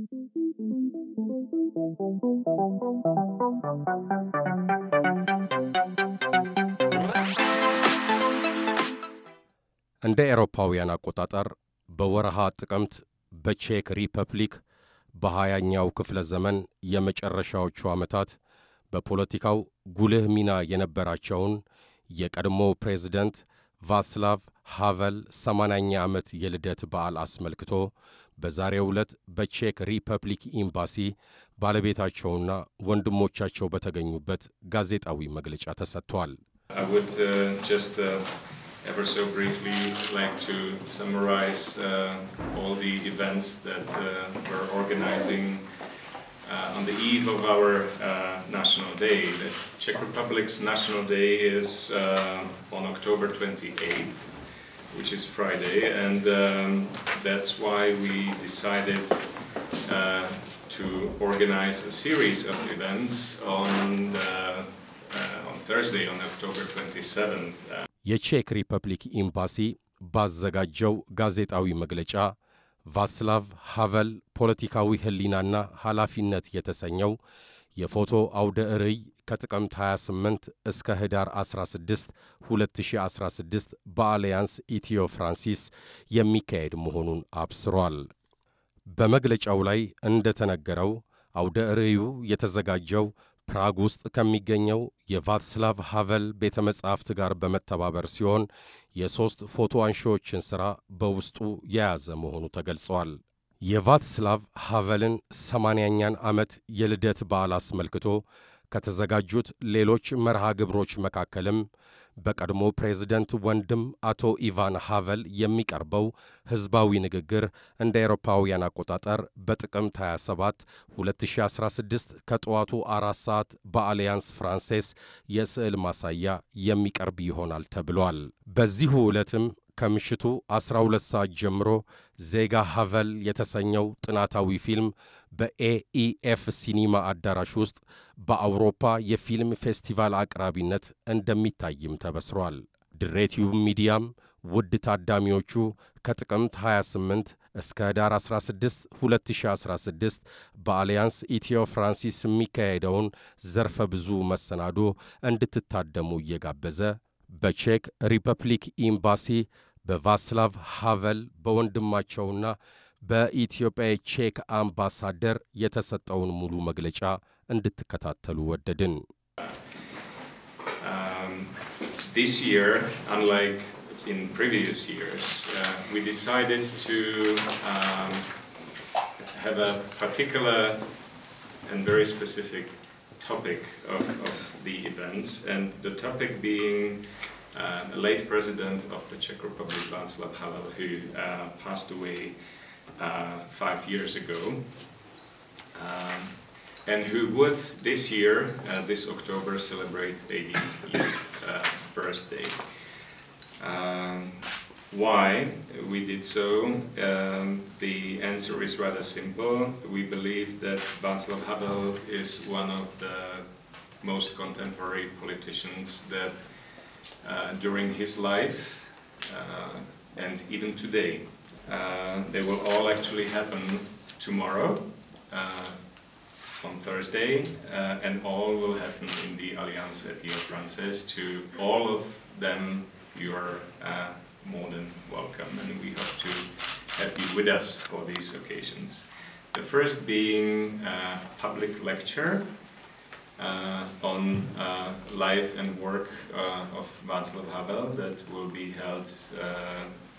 እንደ አውሮፓውያን አቆጣጠር በወርሃ ጥቅምት በቼክ ሪፐብሊክ በ20ኛው ክፍለ ዘመን የመጨረሻዎቹ ዓመታት በፖለቲካው ጉልህ ሚና የነበራቸውን የቀድሞ ፕሬዝዳንት ቫስላቭ ሃቨል 80ኛ ዓመት የልደት በዓል አስመልክቶ በዛሬው ዕለት በቼክ ሪፐብሊክ ኤምባሲ ባለቤታቸውና ወንድሞቻቸው በተገኙበት ጋዜጣዊ መግለጫ ተሰጥቷል። I would just ever so briefly like to summarize all the events that we're organizing on the eve of our National Day. The Czech Republic's National Day is on October 28th, which is Friday, and that's why we decided to organize a series of events on Thursday, on October 27th. የቼክ ሪፐብሊክ ኤምባሲ ባዘጋጀው ጋዜጣዊ መግለጫ ቫስላቭ ሃቨል ፖለቲካዊ ህሊናና ኃላፊነት የተሰኘው የፎቶ አውደ ርዕይ ከጥቅምት 28 እስከ ህዳር 16 2016 በአሊያንስ ኢትዮ ፍራንሲስ የሚካሄድ መሆኑን አብስሯል። በመግለጫው ላይ እንደተነገረው አውደ ርዕዩ የተዘጋጀው ፕራግ ውስጥ ከሚገኘው የቫስላቭ ሃቨል ቤተ መጻሕፍት ጋር በመተባበር ሲሆን የሶስት ፎቶ አንሺዎችን ሥራ በውስጡ የያዘ መሆኑ ተገልጿል። የቫስላቭ ሃቨልን 80ኛን ዓመት የልደት በዓል አስመልክቶ ከተዘጋጁት ሌሎች መርሃ ግብሮች መካከልም በቀድሞ ፕሬዝዳንት ወንድም አቶ ኢቫን ሃቨል የሚቀርበው ሕዝባዊ ንግግር እንደ አውሮፓውያን አቆጣጠር በጥቅምት 27 2016 ከጠዋቱ 4 ሰዓት በአሊያንስ ፍራንሴስ የስዕል ማሳያ የሚቀርብ ይሆናል ተብሏል። በዚሁ ዕለትም ከምሽቱ 12 ሰዓት ጀምሮ ዜጋ ሃቨል የተሰኘው ጥናታዊ ፊልም በኤኢኤፍ ሲኒማ አዳራሽ ውስጥ በአውሮፓ የፊልም ፌስቲቫል አቅራቢነት እንደሚታይም ተበስሯል። DireTube ሚዲያም ውድ ታዳሚዎቹ ከጥቅምት 28 እስከ ህዳር 16 2016 በአሊያንስ ኢትዮ ፍራንሲስ የሚካሄደውን ዘርፈ ብዙ መሰናዶ እንድትታደሙ እየጋበዘ በቼክ ሪፐብሊክ ኤምባሲ በቫስላቭ ሃቨል በወንድማቸውና በኢትዮጵያ ቼክ አምባሳደር የተሰጠውን ሙሉ መግለጫ እንድትከታተሉ ወደድን። This year, unlike in previous years, we decided to have a particular and very specific topic of the events, and the topic being a late president of the Czech Republic, Václav Havel, who passed away 5 years ago, and who would this year, this October, celebrate 80th birthday. Why we did so? The answer is rather simple. We believe that Václav Havel is one of the most contemporary politicians that during his life and even today. They will all actually happen tomorrow on Thursday, and all will happen in the Alliance Ethiopia Frances. To all of them, you are more than welcome, and we hope to have you with us for these occasions. The first being a public lecture on life and work of Václav Havel that will be held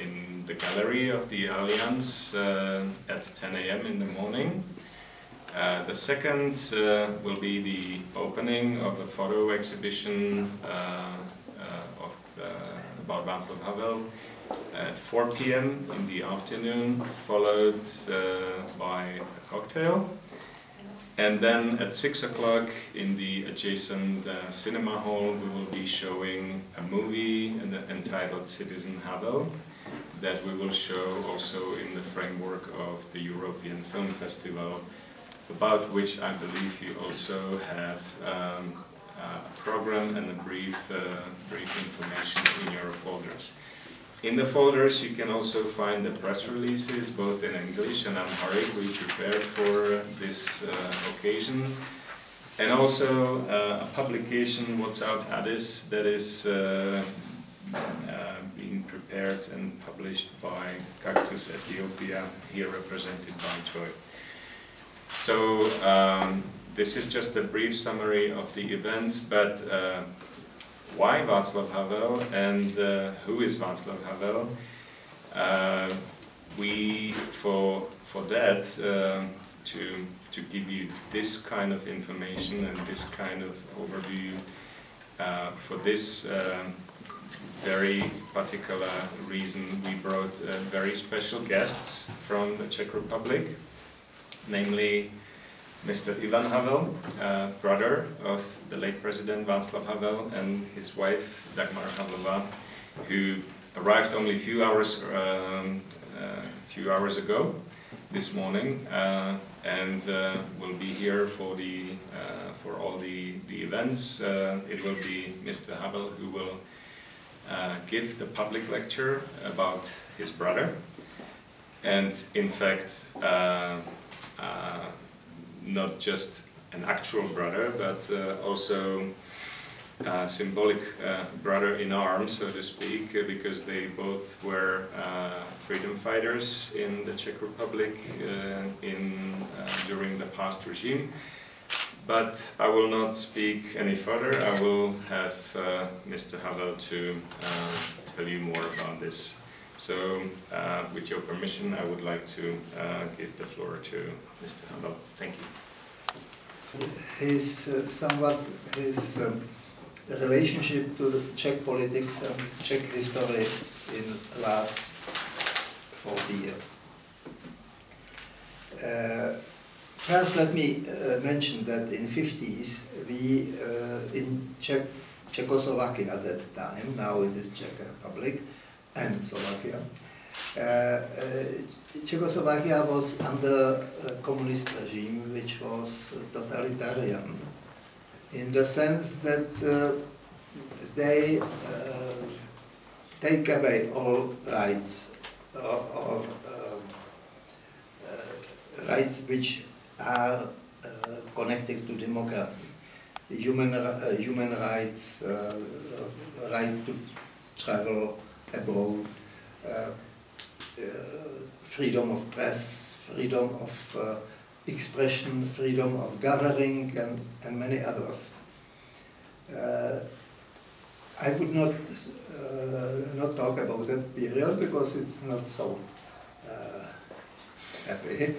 in the gallery of the Alliance at 10 a.m. in the morning. The second will be the opening of a photo exhibition about Václav Havel at 4 p.m. in the afternoon, followed by a cocktail. And then at 6 o'clock in the adjacent cinema hall, we will be showing a movie entitled Citizen Havel that we will show also in the framework of the European Film Festival, about which I believe you also have a program and a brief information in your folders. In the folders you can also find the press releases, both in English and Amharic, we prepared for this occasion. And also a publication, What's Out Addis, that is being prepared and published by Cactus Ethiopia, here represented by Joy. So this is just a brief summary of the events, but why Václav Havel and who is Václav Havel? For that, to give you this kind of information and this kind of overview, for this very particular reason, we brought very special guests from the Czech Republic, namely Mr. Ivan Havel, brother of the late President Václav Havel, and his wife Dagmar Havlová, who arrived only a few hours ago this morning, and will be here for all the events. It will be Mr. Havel who will give the public lecture about his brother, and in fact not just an actual brother, but also a symbolic brother in arms, so to speak, because they both were freedom fighters in the Czech Republic during the past regime. But I will not speak any further. I will have Mr. Havel to tell you more about this. So, with your permission, I would like to give the floor to Mr. Havel. Thank you. His relationship to Czech politics and Czech history in the last 40 years. First, let me mention that in the 50s, we in Czechoslovakia at that time, now it is Czech Republic and Slovakia, Czechoslovakia was under a communist regime which was totalitarian, in the sense that they take away all rights, or rights which are connected to democracy, human rights, right to travel abroad, freedom of press, freedom of expression, freedom of gathering, and many others. I would not talk about that period because it's not so happy,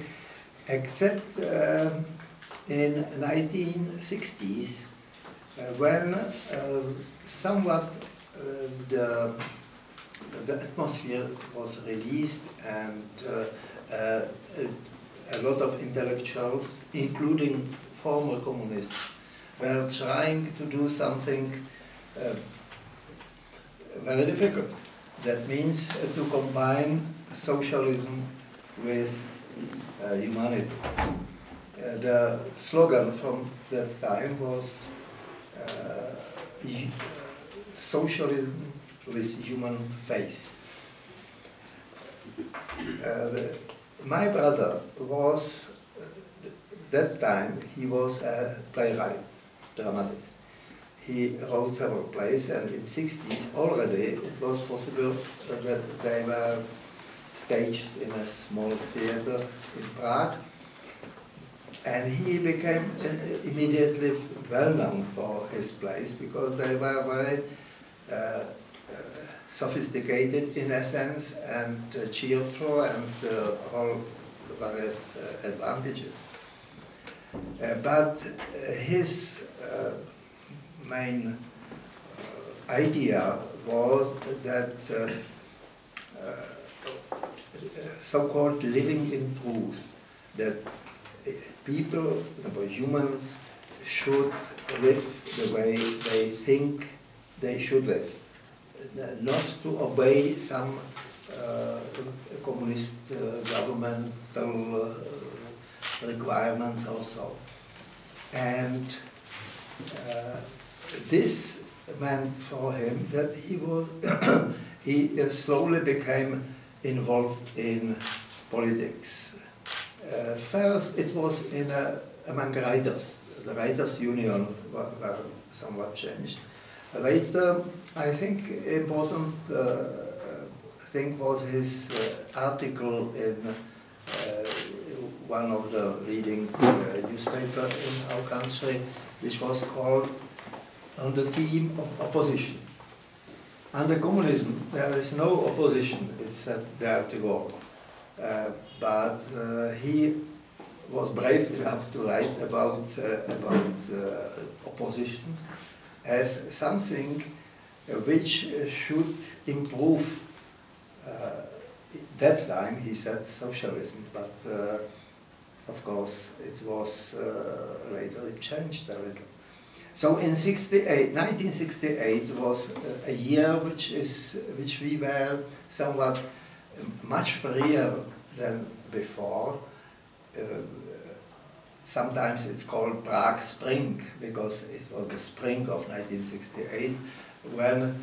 except in 1960s when somewhat the atmosphere was released, and a lot of intellectuals, including former communists, were trying to do something very difficult. That means to combine socialism with humanity. The slogan from that time was socialism with human face. My brother was, that time, he was a playwright, dramatist. He wrote several plays, and in the 60s already it was possible that they were staged in a small theater in Prague. And he became immediately well known for his plays because they were very sophisticated in a sense, and cheerful, and all various advantages. But his main idea was that so-called living in truth, that people, humans, should live the way they think they should live, not to obey some communist governmental requirements or so. And this meant for him that he was he slowly became involved in politics. First, it was among writers. The Writers' Union were somewhat changed. Later, I think important thing was his article in one of the leading newspapers in our country, which was called "On the Theme of Opposition." Under communism, there is no opposition, it's said there to go. But he was brave enough to write about opposition as something which should improve. That time he said socialism, but of course it was later it changed a little. So in 1968 was a year which we were somewhat much freer than before. Sometimes it's called Prague Spring, because it was the spring of 1968 when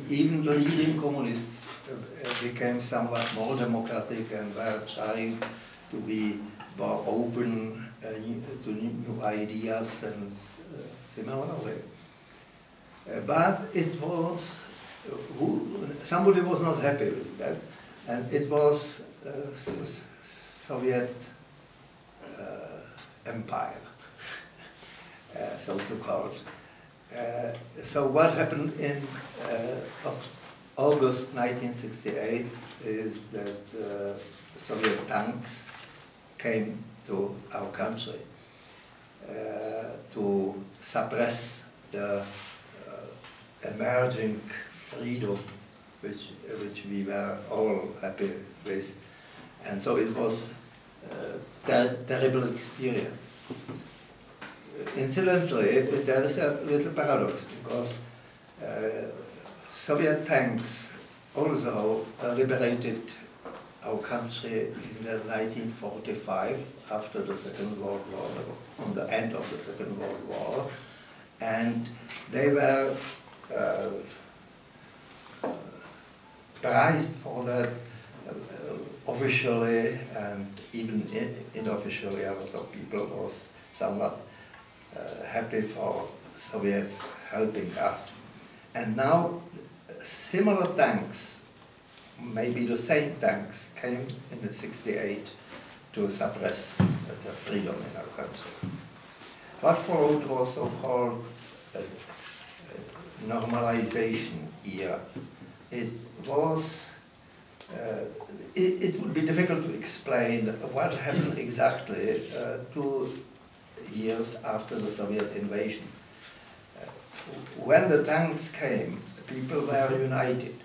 even the leading communists became somewhat more democratic and were trying to be more open to new ideas and similarly. But it was, somebody was not happy with that, and it was Soviet empire, so to call it. So what happened in August 1968 is that Soviet tanks came to our country to suppress the emerging freedom which we were all happy with. And so it was a terrible experience. Incidentally, there is a little paradox, because Soviet tanks also liberated our country in 1945 after the Second World War, on the end of the Second World War, and they were prized for that officially, and even unofficially. A lot of people was somewhat happy for Soviets helping us. And now similar tanks, maybe the same tanks, came in the 68 to suppress the freedom in our country. What followed was so-called normalization year. It was, it would be difficult to explain what happened exactly 2 years after the Soviet invasion. When the tanks came, people were united.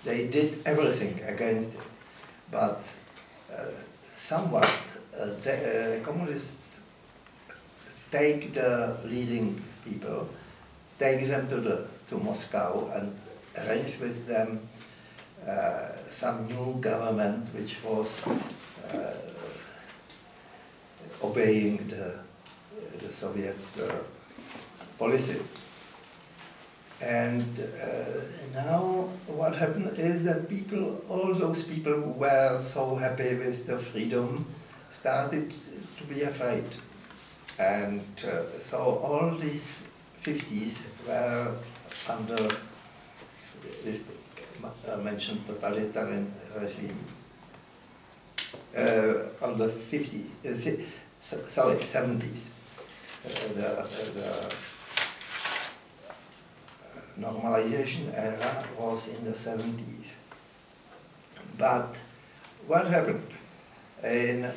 They did everything against it. But somewhat the communists take the leading people, take them to Moscow and arrange with them some new government which was obeying the Soviet policy. And now what happened is that people, all those people who were so happy with the freedom, started to be afraid. And so all these 50s were under this mentioned totalitarian regime. On the 70s. The normalization era was in the 70s. But what happened? In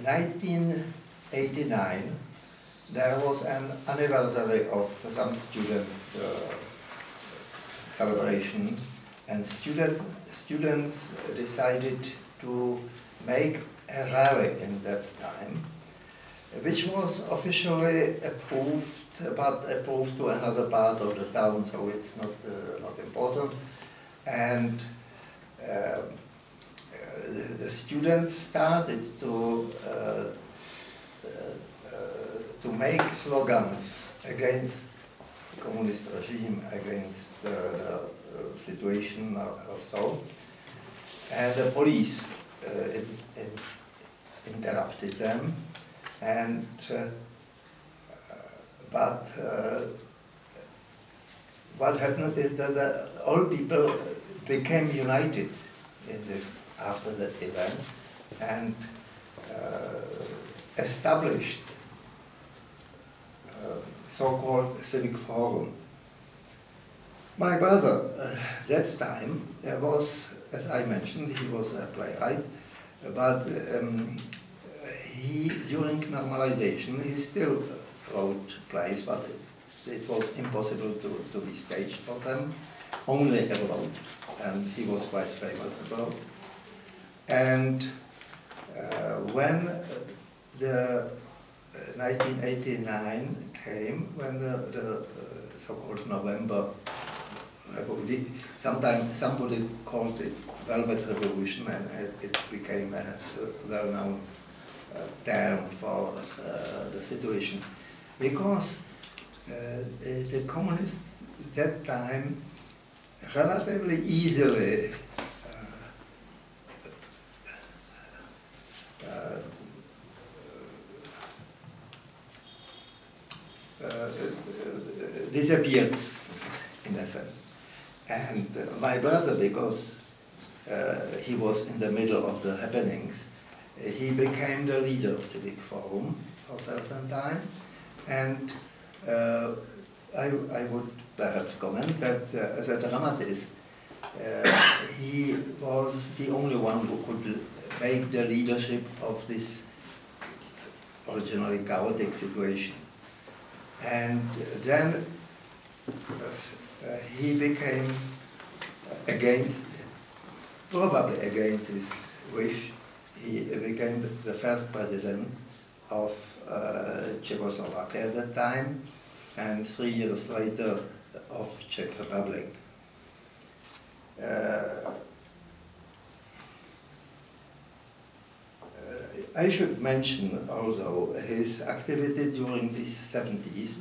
1989, there was an anniversary of some student celebration, and students decided to make a rally in that time, which was officially approved, but approved to another part of the town, so it's not important. And the students started to make slogans against communist regime against the situation or so. And the police interrupted them, and but what happened is that all people became united in this after that event and established so-called civic forum. My brother, that time, was, as I mentioned, he was a playwright, but he, during normalization, he still wrote plays, but it was impossible to be staged for them, only abroad, and he was quite famous abroad. And when the 1989 came, when the so-called November Revolution, sometimes somebody called it Velvet Revolution, and it became a well-known term for the situation, because the communists at that time relatively easily disappeared, in a sense. And my brother, because he was in the middle of the happenings, he became the leader of the Civic Forum for a certain time. And I would perhaps comment that as a dramatist, he was the only one who could make the leadership of this originally chaotic situation. And then he became probably against his wish, he became the first president of Czechoslovakia at that time, and 3 years later of Czech Republic. I should mention also his activity during the 70s,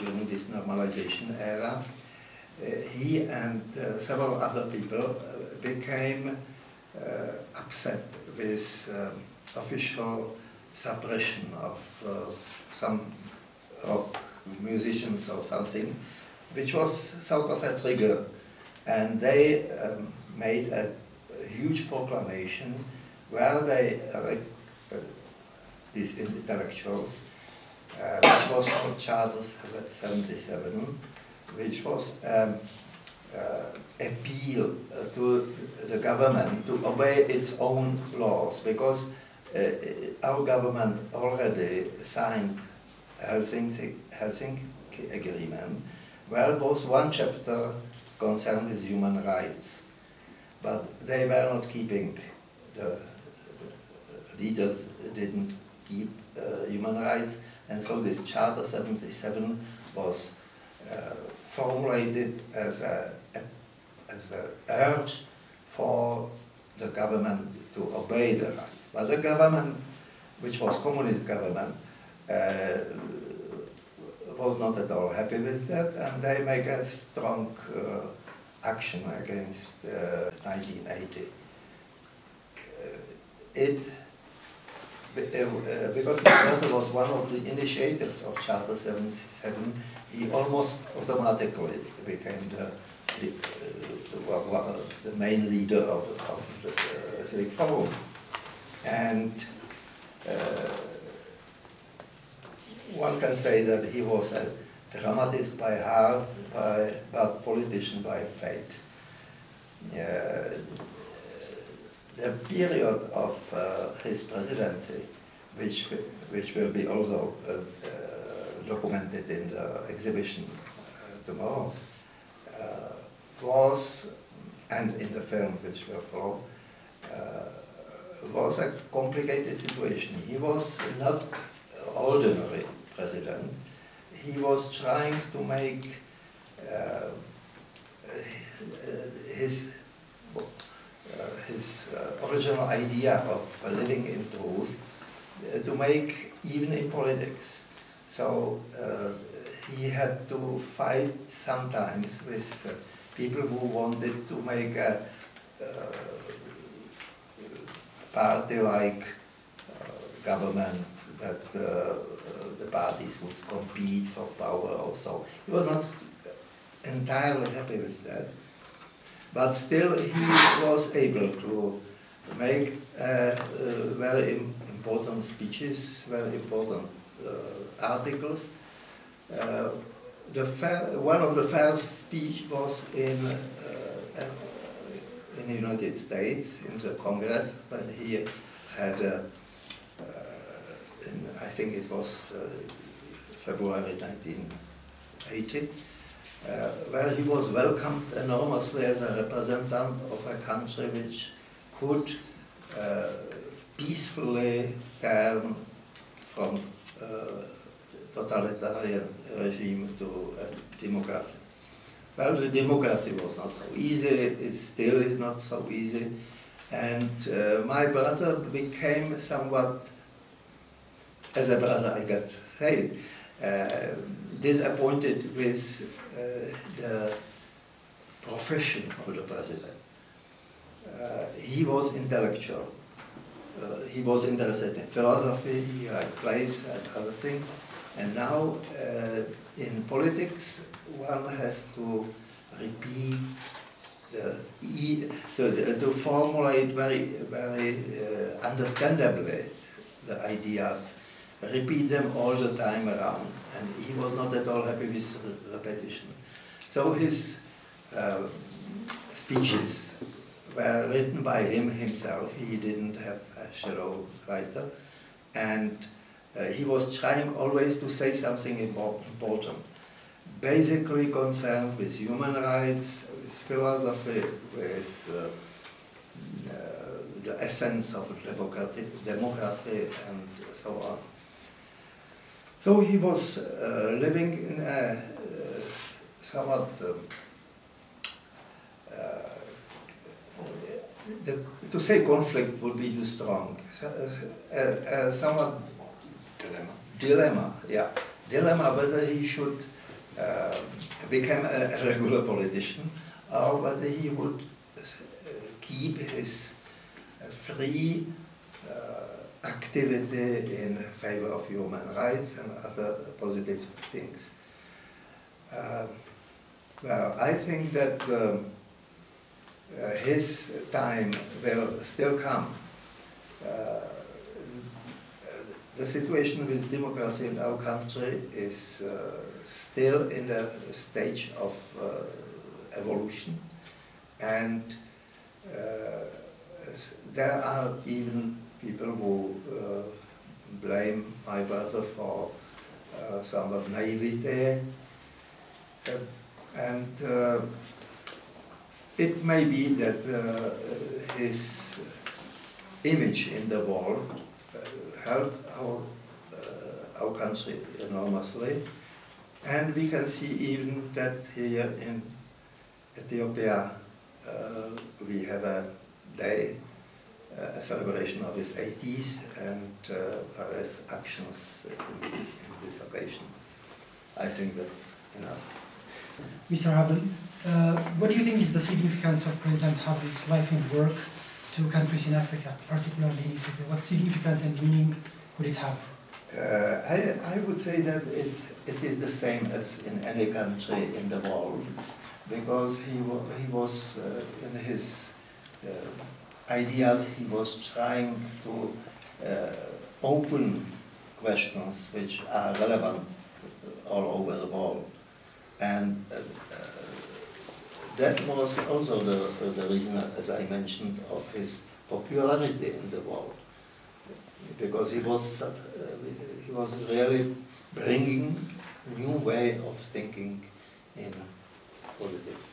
during this normalization era. He and several other people became upset with official suppression of some rock musicians or something, which was sort of a trigger. And they made a huge proclamation where they, these intellectuals, which was called Charter 77, which was appeal to the government to obey its own laws, because our government already signed Helsinki Agreement, where was one chapter concerned with human rights, but they were not keeping, the leaders didn't keep human rights, and so this Charter 77 was formulated as an urge for the government to obey the rights. But the government, which was communist government, was not at all happy with that, and they make a strong action against 1980. Because my brother was one of the initiators of Charter 77, he almost automatically became the main leader of the Civic Forum. And one can say that he was a dramatist by heart, but politician by fate. The period of his presidency, which will be also documented in the exhibition tomorrow, was, and in the film which will follow, was a complicated situation. He was not ordinary president. He was trying to make his original idea of living in truth to make even in politics. So he had to fight sometimes with people who wanted to make a party-like government, that the parties would compete for power or so. He was not entirely happy with that, but still he was able to make very important speeches, very important articles. One of the first speech was in the United States, in the Congress, when he had, I think it was February 1980, where he was welcomed enormously as a representative of a country which could peacefully turn from totalitarian regime to democracy. Well, the democracy was not so easy, it still is not so easy, and my brother became somewhat, as a brother I got to say, disappointed with the profession of the president. He was intellectual. He was interested in philosophy, he had plays and other things. And now in politics, one has to repeat to formulate very understandably the ideas, repeat them all the time around. And he was not at all happy with repetition. So his speeches were written by him himself. He didn't have a shadow writer. And he was trying always to say something important, basically concerned with human rights, with philosophy, with the essence of democracy, and so on. So he was living in a somewhat to say conflict would be too strong. Somewhat dilemma, yeah. Dilemma whether he should become a regular politician or whether he would keep his free activity in favor of human rights and other positive things. Well, I think that his time will still come. The situation with democracy in our country is still in the stage of evolution, and there are even people who blame my brother for somewhat naivete, and it may be that his image in the world helped our country enormously, and we can see even that here in Ethiopia we have a day, a celebration of his 80s, and various actions in this occasion. I think that's enough. Mr. Havel, what do you think is the significance of President Havel's life and work to countries in Africa, particularly in Ethiopia? What significance and meaning could it have? I would say that it is the same as in any country in the world, because he was in his ideas, he was trying to open questions which are relevant all over the world. And that was also the reason, as I mentioned, of his popularity in the world, because he was really bringing a new way of thinking in politics.